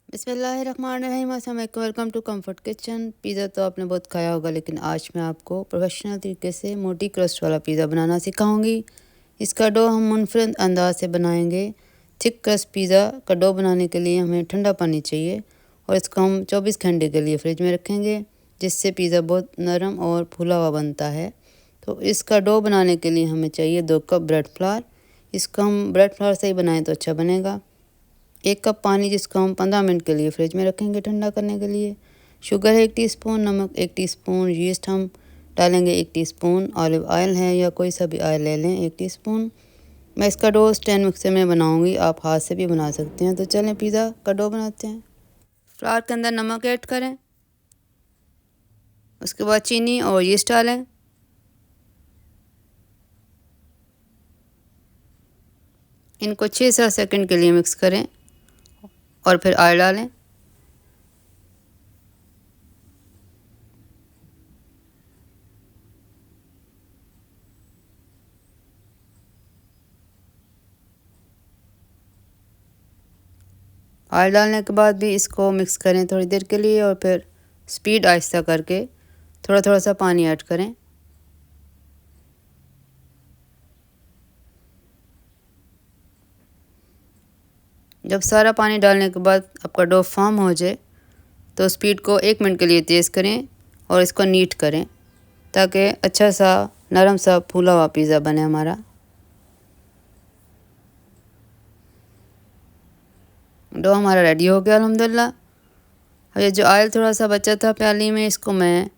बिस्मिल्लाहिर्रहमानिर्रहीम, अस्सलाम वालेकुम, welcome to comfort kitchen. Pizza तो आपने बहुत खाया होगा, लेकिन आज मैं आपको प्रोफेशनल तरीके से मोटी क्रस्ट वाला पिज़्ज़ा बनाना सिखाऊंगी। इसका डो हम मुनफरद अंदाज से बनाएंगे। थिक क्रस्ट पिज़्ज़ा का डो बनाने के लिए हमें ठंडा पानी चाहिए और इसको हम 24 घंटे के लिए फ्रिज में रखेंगे, जिससे पिज़्ज़ा बहुत नरम और फूला हुआ बनता है। तो इसका डो बनाने के लिए हमें चाहिए 2 कप ब्रेड फ्लावर। इसको हम ब्रेड फ्लावर से ही बनाएं तो अच्छा बनेगा। 1 कप पानी, जिसको हम 15 मिनट के लिए फ्रिज में रखेंगे ठंडा करने के लिए। शुगर है 1 टीस्पून, नमक 1 टीस्पून, यीस्ट हम डालेंगे 1 टीस्पून, ऑलिव ऑयल है या कोई सा भी ऑयल ले लें 1 टीस्पून। मैं इसका डो स्टैंड मिक्सर में बनाऊंगी, आप हाथ से भी बना सकते हैं। तो चलें पिज़्ज़ा का डो बनाते हैं। फ्लावर के अंदर नमक ऐड करें, उसके बाद चीनी और यीस्ट डालें। इनको 6 से 7 सेकंड के लिए मिक्स करें और फिर ऑयल डालें। ऑयल डालने के बाद भी इसको मिक्स करें थोड़ी देर के लिए और फिर स्पीड आहिस्ता करके थोड़ा थोड़ा सा पानी ऐड करें। जब सारा पानी डालने के बाद आपका डो फॉर्म हो जाए तो स्पीड को 1 मिनट के लिए तेज़ करें और इसको नीट करें, ताकि अच्छा सा नरम सा फूला हुआ पिज़्ज़ा बने हमारा। डो हमारा रेडी हो गया अल्हम्दुलिल्लाह। अब ये जो ऑयल थोड़ा सा बचा था प्याली में, इसको मैं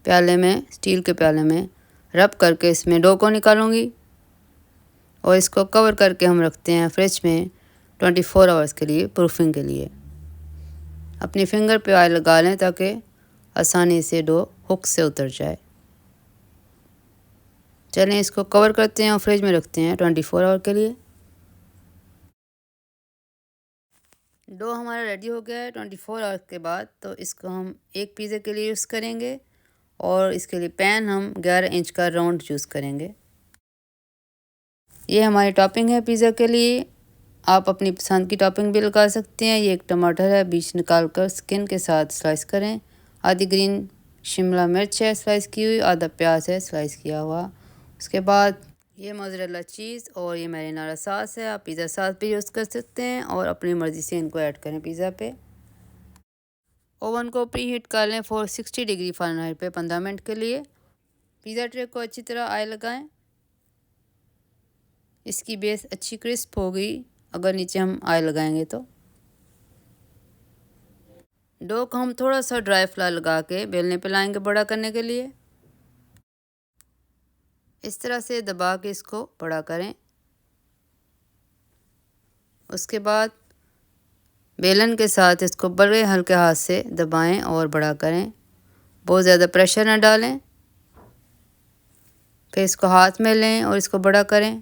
प्याले में, स्टील के प्याले में रब करके इसमें डो को निकालूंगी और इसको कवर करके हम रखते हैं फ्रिज में 24 आवर्स के लिए प्रूफिंग के लिए। अपनी फिंगर पे ऑयल लगा लें ताकि आसानी से डो हुक से उतर जाए। चलें इसको कवर करते हैं और फ्रिज में रखते हैं 24 आवर के लिए। डो हमारा रेडी हो गया है 24 आवर्स के बाद। तो इसको हम एक पिज़्ज़ा के लिए यूज़ करेंगे और इसके लिए पैन हम 11 इंच का राउंड यूज़ करेंगे। ये हमारी टॉपिंग है पिज़्ज़ा के लिए। आप अपनी पसंद की टॉपिंग भी लगा सकते हैं। ये एक टमाटर है, बीज निकाल कर स्किन के साथ स्लाइस करें। आधी ग्रीन शिमला मिर्च है स्लाइस की हुई, आधा प्याज है स्लाइस किया हुआ। उसके बाद ये मोज़रेला चीज़ और ये मैरिनारा सॉस है। आप पिज़्ज़ा सॉस भी यूज़ कर सकते हैं और अपनी मर्ज़ी से इनको ऐड करें पिज़्ज़ा पे। ओवन को प्री हीट कर लें 460 डिग्री फ़ारेनहाइट पे 15 मिनट के लिए। पिज़्ज़ा ट्रे को अच्छी तरह ऑयल लगाएं। इसकी बेस अच्छी क्रिस्प हो गई अगर नीचे हम ऑयल लगाएंगे तो। डो को हम थोड़ा सा ड्राई फ्लावर लगा के बेलने पे लाएंगे बड़ा करने के लिए। इस तरह से दबा के इसको बड़ा करें। उसके बाद बेलन के साथ इसको बड़े हल्के हाथ से दबाएं और बड़ा करें, बहुत ज़्यादा प्रेशर न डालें। फिर इसको हाथ में लें और इसको बड़ा करें।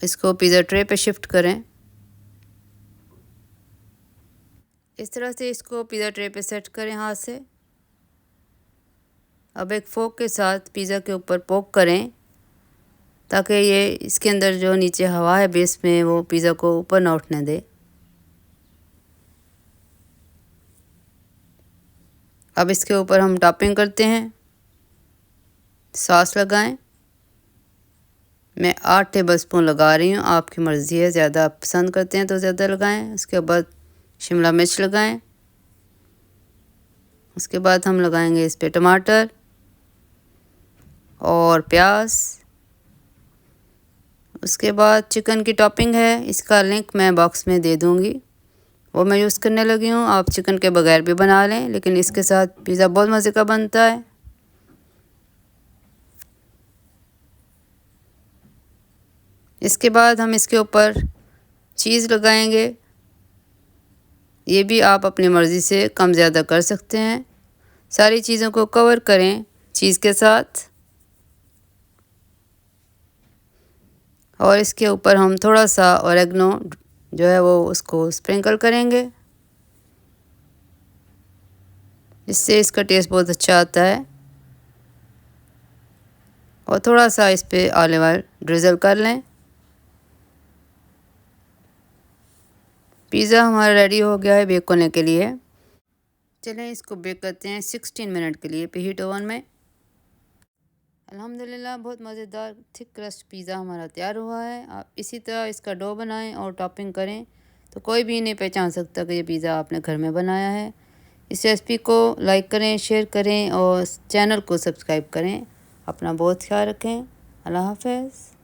इसको पिज़्ज़ा ट्रे पे शिफ्ट करें। इस तरह से इसको पिज़्ज़ा ट्रे पे सेट करें हाथ से। अब एक फोक के साथ पिज़्ज़ा के ऊपर पोक करें, ताकि ये इसके अंदर जो नीचे हवा है बेस में वो पिज़्ज़ा को ऊपर ना उठने दे। अब इसके ऊपर हम टॉपिंग करते हैं। सॉस लगाएं। मैं 8 टेबलस्पून लगा रही हूँ, आपकी मर्ज़ी है, ज़्यादा आप पसंद करते हैं तो ज़्यादा लगाएं। उसके बाद शिमला मिर्च लगाएं। उसके बाद हम लगाएंगे इस पे टमाटर और प्याज। उसके बाद चिकन की टॉपिंग है, इसका लिंक मैं बॉक्स में दे दूँगी, वो मैं यूज़ करने लगी हूँ। आप चिकन के बगैर भी बना लें, लेकिन इसके साथ पिज़्ज़ा बहुत मज़े का बनता है। इसके बाद हम इसके ऊपर चीज़ लगाएंगे। ये भी आप अपनी मर्ज़ी से कम ज़्यादा कर सकते हैं। सारी चीज़ों को कवर करें चीज़ के साथ और इसके ऊपर हम थोड़ा सा ऑरेगनो जो है वो उसको स्प्रिंकल करेंगे, इससे इसका टेस्ट बहुत अच्छा आता है। और थोड़ा सा इस पे ऑलिव ऑयल ड्रिज़ल कर लें। पिज़्ज़ा हमारा रेडी हो गया है बेक होने के लिए। चलें इसको बेक करते हैं 16 मिनट के लिए प्रीहीट ओवन में। अल्हम्दुलिल्लाह बहुत मज़ेदार थिक क्रस्ट पिज़्ज़ा हमारा तैयार हुआ है। आप इसी तरह इसका डो बनाएं और टॉपिंग करें तो कोई भी नहीं पहचान सकता कि ये पिज़्ज़ा आपने घर में बनाया है। इस रेसिपी को लाइक करें, शेयर करें और चैनल को सब्सक्राइब करें। अपना बहुत ख्याल रखें। अल्लाह हाफ़िज़।